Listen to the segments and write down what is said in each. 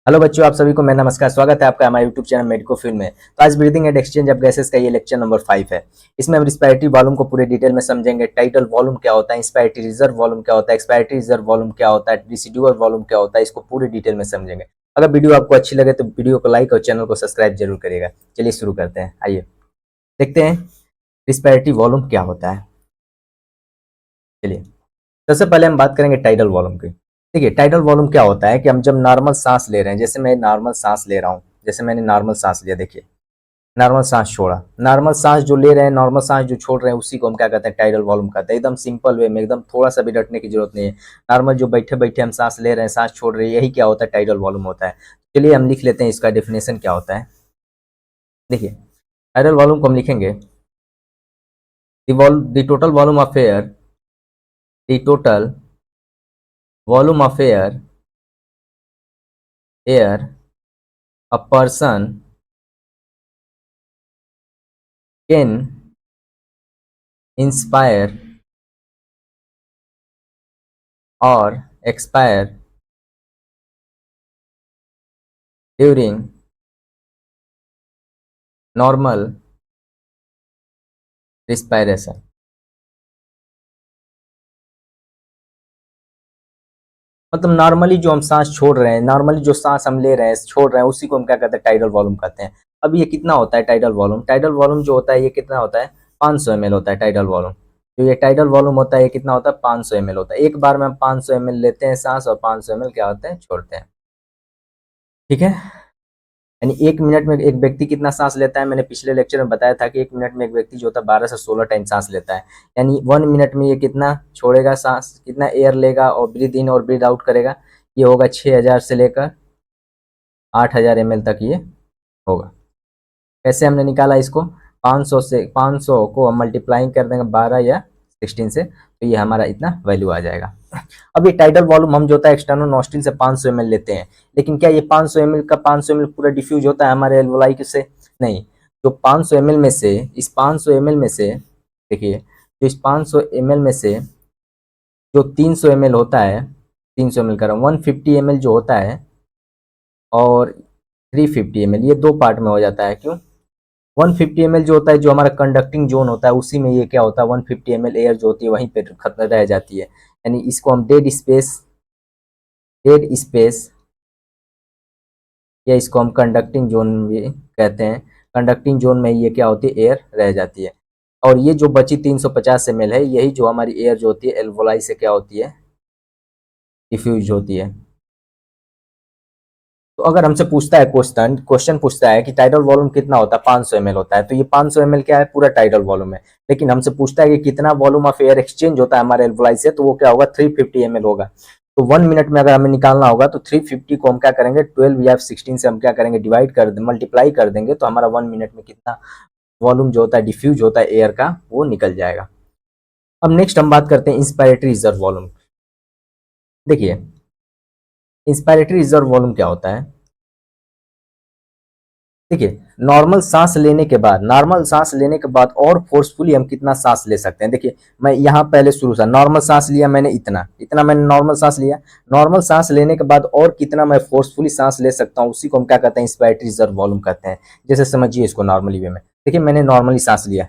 Hello बच्चों, आप सभी को मेरा नमस्कार। स्वागत है आपका हमारे यूट्यूब चैनल मेडिको फील्ड में। तो आज breathing and exchange of gases का ये लेक्चर नंबर 5 है। इसमें हम रिस्पिरेटरी वॉल्यूम को पूरे डिटेल में समझेंगे। टाइटल वॉल्यूम क्या होता है, इंस्पिरेटरी रिजर्व वॉल्यूम क्या होता है, एक्सपायरेटरी रिजर्व वॉल्यूम क्या होता है, रेसिडुअल वॉल्यूम क्या होता है, इसको पूरे डिटेल में समझेंगे। अगर वीडियो आपको अच्छी लगे तो वीडियो को लाइक और चैनल को सब्सक्राइब जरूर करिएगा। चलिए शुरू करते हैं। आइए देखते हैं रिस्पिरेटरी वॉल्यूम क्या होता है। चलिए सबसे पहले हम बात करेंगे टाइडल वॉल्यूम की। देखिए टाइडल वॉल्यूम क्या होता है कि हम जब नॉर्मल सांस ले रहे हैं, जैसे मैं नॉर्मल सांस ले रहा हूँ, जैसे मैंने नॉर्मल सांस लिया, देखिए नॉर्मल सांस छोड़ा, नॉर्मल सांस जो ले रहे हैं, नॉर्मल सांस जो छोड़ रहे हैं, उसी को हम क्या कहते हैं, टाइडल वॉल्यूम कहते हैं। एकदम सिंपल वे में, एकदम थोड़ा सा भी रटने की जरूरत नहीं है। नॉर्मल जो बैठे बैठे हम सांस ले रहे हैं, सांस छोड़ रहे हैं, यही क्या होता है, टाइडल वॉल्यूम होता है। चलिए हम लिख लेते हैं इसका डेफिनेशन क्या होता है। देखिए टाइडल वॉल्यूम को हम लिखेंगे the total volume of air, the total volume of air a person can inspire or expire during normal respiration। मतलब नॉर्मली जो हम सांस छोड़ रहे हैं, नॉर्मली जो सांस हम ले रहे हैं, छोड़ रहे हैं, उसी को हम क्या कहते हैं, टाइडल वॉल्यूम कहते हैं। अब ये कितना होता है टाइडल वॉल्यूम? टाइडल वॉल्यूम जो होता है ये कितना होता है, 500 ml होता है टाइडल वॉल्यूम। जो ये टाइडल वॉल्यूम होता है ये कितना होता है, 500 ml होता है। एक बार में हम 500 ml लेते हैं सांस और 500 ml क्या होते हैं, छोड़ते हैं। ठीक है, यानी 1 मिनट में एक व्यक्ति कितना सांस लेता है, मैंने पिछले लेक्चर में बताया था कि 1 मिनट में एक व्यक्ति जो होता है 12 से 16 टाइम सांस लेता है। यानी 1 मिनट में ये कितना छोड़ेगा सांस, कितना एयर लेगा और ब्रीद इन और ब्रीद आउट करेगा, ये होगा 6000 से लेकर 8000 ml तक ये होगा। कैसे हमने निकाला इसको, 500 से 500 को हम मल्टीप्लाइंग कर देंगे 12 या 16 से, तो ये हमारा इतना वैल्यू आ जाएगा। अब ये टाइडल वॉल्यूम हम जो होता है एक्सटर्नल नॉस्ट्रिल से 500 ml लेते हैं, लेकिन क्या ये 500 ml का 500 ml पूरा डिफ्यूज होता है हमारे एल्वोलाई से? नहीं। जो 500 ml में से, इस 500 ml में से देखिए, जो इस 500 ml में से जो 300 ml होता है, 300 ml कर रहा हूँ, 150 ml जो होता है और 350 ml, ये दो पार्ट में हो जाता है। क्यों? 150 ml जो होता है, जो हमारा कंडक्टिंग जोन होता है, उसी में ये क्या होता है, 150 ml एयर जो होती है वहीं पे खत्म रह जाती है। यानी इसको हम डेड स्पेस या इसको हम कंडक्टिंग जोन भी कहते हैं। कंडक्टिंग जोन में ये क्या होती है, एयर रह जाती है। और ये जो बची 350 ml है, यही जो हमारी एयर जो होती है एल्वोलाई से क्या होती है, डिफ्यूज होती है। तो अगर हमसे पूछता है क्वेश्चन पूछता है कि टाइडल वॉल्यूम कितना होता है, 500 ml होता है, तो ये 500 ml क्या है, पूरा टाइडल वॉल्यूम है। लेकिन हमसे पूछता है कि कितना वॉल्यूम ऑफ एयर एक्सचेंज होता है हमारे एल्वोलाई से, तो वो क्या होगा, 350 ml होगा। तो 1 मिनट में अगर हमें निकालना होगा तो 350 को हम क्या करेंगे, 12 या 16 से हम क्या करेंगे, डिवाइड कर दें, मल्टीप्लाई कर देंगे, तो हमारा 1 मिनट में कितना वॉल्यूम जो होता है डिफ्यूज होता है एयर का, वो निकल जाएगा। अब नेक्स्ट हम बात करते हैं इंस्पायरेटरी रिजर्व वॉल्यूम। देखिए इंस्पायरेटरी रिजर्व वॉल्यूम क्या होता है। देखिए नॉर्मल सांस लेने के बाद और फोर्सफुली हम कितना सांस ले सकते हैं। देखिए मैं यहाँ पहले शुरू से नॉर्मल सांस लिया, मैंने इतना इतना मैंने नॉर्मल सांस लिया। नॉर्मल सांस लेने के बाद और कितना मैं फोर्सफुली सांस ले सकता हूँ, उसी को हम क्या कहते हैं, इंस्पायरेटरी रिजर्व वॉल्यूम कहते हैं। जैसे समझिए इसको नॉर्मली वे में, देखिए मैंने नॉर्मली सांस लिया,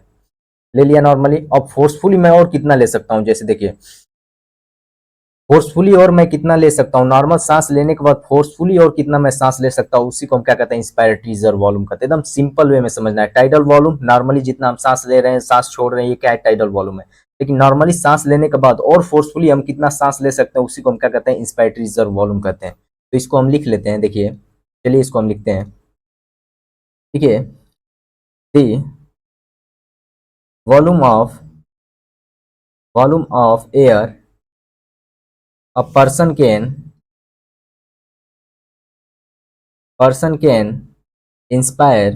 ले लिया नॉर्मली, और फोर्सफुली मैं और कितना ले सकता हूँ। जैसे देखिए फोर्सफुली और मैं कितना ले सकता हूँ, नॉर्मल सांस लेने के बाद फोर्सफुली और कितना मैं सांस ले सकता हूँ, उसी को हम क्या कहते हैं, इंस्पायरेटरी रिजर्व वॉल्यूम कहते हैं। एकदम सिंपल वे में समझना है। टाइडल वॉल्यूम नॉर्मली जितना हम सांस ले रहे हैं, सांस छोड़ रहे हैं, ये क्या है, टाइडल वॉल्यूम है। लेकिन नॉर्मली सांस लेने के बाद और फोर्सफुली हम कितना सांस ले सकते हैं, उसी को हम क्या कहते हैं, इंस्पायरेटरी रिजर्व वॉल्यूम कहते हैं। तो इसको हम लिख लेते हैं। देखिए चलिए इसको हम लिखते हैं। ठीक है, the volume of air a person can inspire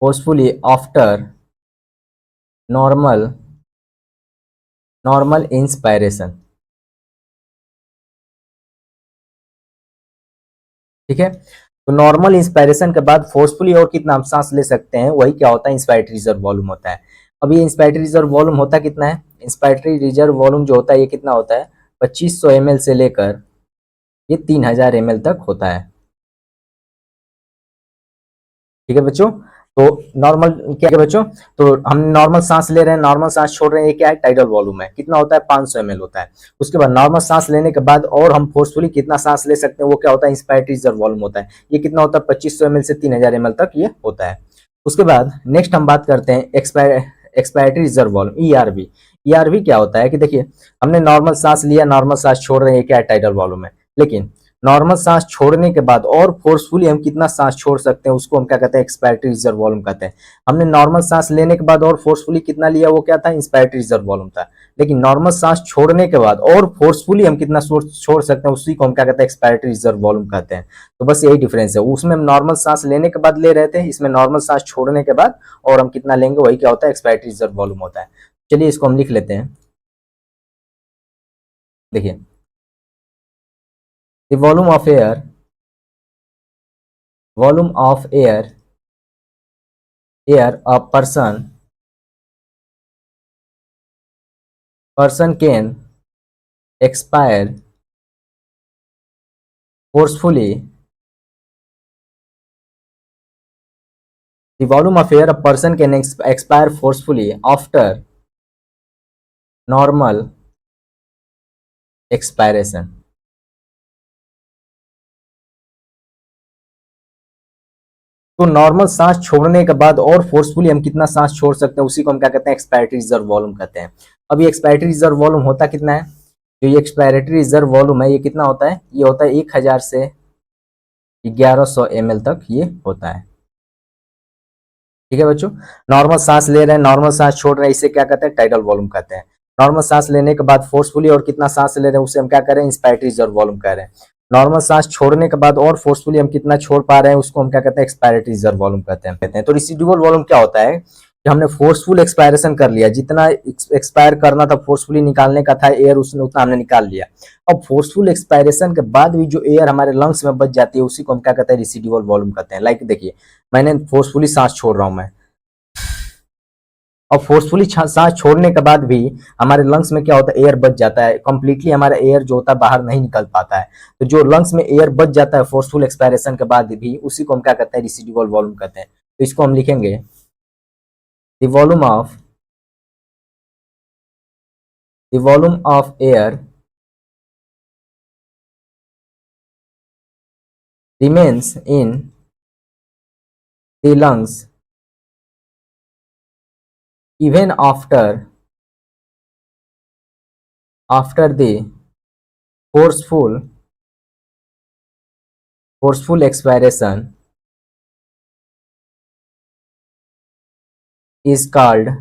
forcefully after normal inspiration। ठीक है, तो नॉर्मल इंस्पायरेशन के बाद फोर्सफुली और कितना हम सांस ले सकते हैं, वही क्या होता है, इंस्पायरेटरी रिजर्व वॉल्यूम होता है। अब ये इंस्पायरेटरी रिजर्व वॉल्यूम होता कितना है, इंस्पायरेटरी रिजर्व वॉल्यूम जो होता है ये कितना होता है 2500 ml से लेकर ये 3000 ml तक होता है। ठीक है बच्चों, तो नॉर्मल क्या है बच्चों, तो हम नॉर्मल सांस ले रहे हैं, नॉर्मल सांस छोड़ रहे हैं, ये क्या है टाइडल वॉल्यूम है, कितना होता है 500 ml होता है। उसके बाद नॉर्मल सांस लेने के बाद और हम फोर्सफुली कितना सांस ले सकते हैं वो क्या होता है इंस्पायरेटरी रिजर्व वॉल्यूम होता है, ये कितना होता है 2500 ml से 3000 ml तक ये होता है। उसके बाद नेक्स्ट हम बात करते हैं expiratory reserve volume ERV. ERV क्या होता है कि देखिए हमने नॉर्मल सांस लिया, नॉर्मल सांस छोड़ रहे हैं, ये क्या है टाइडल वॉल्यूम है, लेकिन नॉर्मल सांस छोड़ने के बाद और फोर्सफुली हम कितना सांस छोड़ सकते हैं उसको हम क्या कहते हैं एक्सपायरेटरी रिजर्व वॉल्यूम कहते हैं। हमने नॉर्मल सांस लेने के बाद और फोर्सफुली कितना लिया वो क्या था इंस्पायरेटरी रिजर्व वॉल्यूम था, लेकिन नॉर्मल सांस छोड़ने के बाद और फोर्सफुली हम कितना छोड़ सकते हैं उसी को हम क्या कहते हैं एक्सपायरेटरी रिजर्व वॉल्यूम कहते हैं। तो बस यही डिफरेंस है, उसमें हम नॉर्मल सांस लेने के बाद ले रहे थे, इसमें नॉर्मल सांस छोड़ने के बाद और हम कितना लेंगे वही क्या होता है एक्सपायरेटरी रिजर्व वॉल्यूम होता है। चलिए इसको हम लिख लेते हैं। देखिए the volume of air, volume of air a person can expire forcefully, the volume of air a person can expire forcefully after normal expiration। तो नॉर्मल सांस छोड़ने के बाद और फोर्सफुली हम कितना सांस छोड़ सकते हैं उसी को हम क्या कहते हैं एक्सपायरेटरी रिजर्व वॉल्यूम कहते हैं। अब ये एक्सपायरेटरी रिजर्व वॉल्यूम होता कितना है, जो ये एक्सपायरेटरी रिजर्व वॉल्यूम है ये कितना होता है, ये होता है 1000 से 1100 ml तक ये होता है। ठीक है बच्चों, नॉर्मल सांस ले रहे हैं, नॉर्मल सांस छोड़ रहे हैं, इसे क्या कहते हैं टाइडल वॉल्यूम कहते हैं। नॉर्मल सांस लेने के बाद फोर्सफुली और कितना सांस ले रहे हैं उसे हम क्या कह रहे हैं इंस्पायरेटरी रिजर्व वॉल्यूम कह रहे हैं। नॉर्मल सांस छोड़ने के बाद और फोर्सफुली हम कितना छोड़ पा रहे हैं उसको हम क्या कहते हैं एक्सपायरेटरी रिजर्व वॉल्यूम कहते हैं। तो रिसिडुअल वॉल्यूम क्या होता है कि हमने फोर्सफुल एक्सपायरेशन कर लिया, जितना एक्सपायर करना था फोर्सफुली निकालने का था एयर उसने उतना हमने निकाल लिया। अब फोर्सफुल एक्सपायरेशन के बाद भी जो एयर हमारे लंग्स में बच जाती है उसी को हम क्या कहते हैं रिसिडुअल वॉल्यूम कहते हैं। लाइक देखिए मैंने फोर्सफुली सांस छोड़ रहा हूं मैं, और फोर्सफुली सांस छोड़ने के बाद भी हमारे लंग्स में क्या होता है एयर बच जाता है, कंप्लीटली हमारा एयर जो होता है बाहर नहीं निकल पाता है। तो जो लंग्स में एयर बच जाता है फोर्सफुल एक्सपायरेशन के बाद भी उसी को हम क्या कहते हैं रिसिडुअल वॉल्यूम कहते हैं। तो इसको हम लिखेंगे the volume of air remains in the lungs even after the forceful expiration is called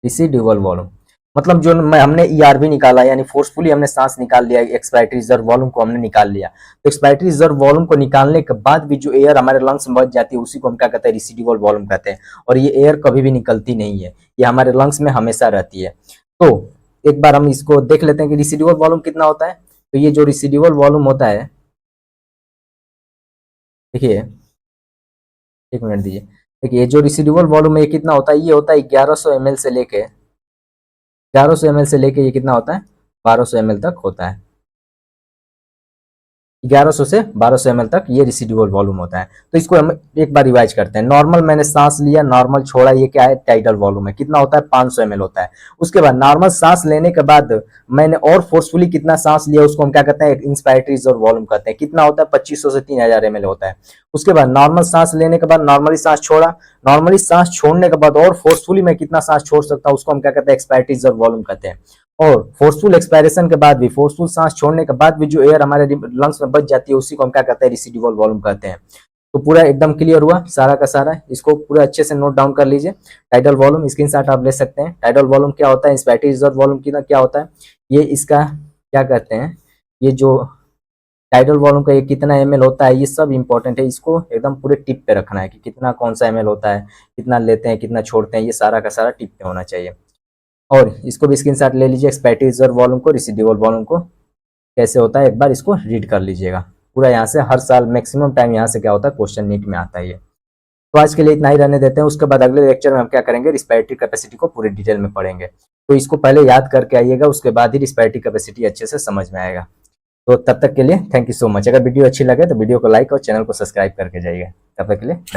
residual volume। मतलब जो हमने ईआरवी निकाला यानी फोर्सफुली हमने सांस निकाल लिया, एक्सपायरेटरी रिजर्व वॉल्यूम को हमने निकाल लिया, तो एक्सपायरेटरी रिजर्व वॉल्यूम को निकालने के बाद भी जो एयर हमारे लंग्स में बच जाती है उसी को हम क्या कहते हैं रिसिडुअल वॉल्यूम कहते हैं। और ये एयर कभी भी निकलती नहीं है, ये हमारे लंग्स में हमेशा रहती है। तो एक बार हम इसको देख लेते हैं कि रिसिडुअल वॉल्यूम कितना होता है। तो ये जो रिसिडुअल वॉल्यूम होता है, देखिए एक मिनट दीजिए, देखिए जो रिसिडुअल वॉल्यूम है ये कितना होता है, ये होता है 1100 ml से लेके 1100 ml से लेके ये कितना होता है 1200 ml तक होता है। 1100 से 1200 ml तक ये रिसिडुअल वॉल्यूम होता है। तो इसको हम एक बार रिवाइज करते हैं। नॉर्मल मैंने सांस लिया, नॉर्मल छोड़ा, ये क्या है टाइडल वॉल्यूम है, कितना होता है 500 ml होता है। उसके बाद नॉर्मल सांस लेने के बाद मैंने और फोर्सफुली कितना सांस लिया उसको हम क्या कहते हैं इंस्पायरेटरी रिजर्व वॉल्यूम कहते हैं, कितना होता है 2500 से 3000 ml होता है। उसके बाद नॉर्मल सांस लेने के बाद नॉर्मली सांस छोड़ा, नॉर्मली सांस छोड़ने के बाद और फोर्सफुली मैं कितना सांस छोड़ सकता हूँ उसको हम क्या कहते हैं एक्सपायरेटरी रिजर्व वॉल्यूम कहते हैं। और फोर्सफुल एक्सपायरेशन के बाद भी, फोर्सफुल सांस छोड़ने के बाद भी जो एयर हमारे लंग्स में बच जाती है उसी को हम क्या कहते हैं रिसिडुअल वॉल्यूम कहते हैं। तो पूरा एकदम क्लियर हुआ सारा का सारा, इसको पूरा अच्छे से नोट डाउन कर लीजिए। टाइडल वॉल्यूम स्क्रीनशॉट आप ले सकते हैं। टाइडल वॉल्यूम क्या होता है, इंस्पायरेटरी रिजर्व वॉल्यूम क्या होता है, ये इसका क्या कहते हैं, ये जो टाइडल वॉल्यूम का ये कितना ml होता है ये सब इंपॉर्टेंट है, इसको एकदम पूरे टिप पे रखना है कि कितना कौन सा ml होता है, कितना लेते हैं कितना छोड़ते हैं, ये सारा का सारा टिप पे होना चाहिए। और इसको भी स्क्रीनशॉट ले लीजिए, एक्सपायरेटरी रिजर्व वॉल्यूम को, रिसिडुअल वॉल्यूम को कैसे होता है एक बार इसको रीड कर लीजिएगा पूरा। यहाँ से हर साल मैक्सिमम टाइम यहाँ से क्या होता है क्वेश्चन नीट में आता है ये। तो आज के लिए इतना ही रहने देते हैं। उसके बाद अगले लेक्चर में हम क्या करेंगे, रिस्पायरेटरी कैपेसिटी को पूरी डिटेल में पढ़ेंगे। तो इसको पहले याद करके आइएगा, उसके बाद ही रिस्पायरेटरी कैपेसिटी अच्छे से समझ में आएगा। तो तब तक के लिए थैंक यू सो मच। अगर वीडियो अच्छी लगे तो वीडियो को लाइक और चैनल को सब्सक्राइब करके जाइए। तब तक के लिए धन्यवाद।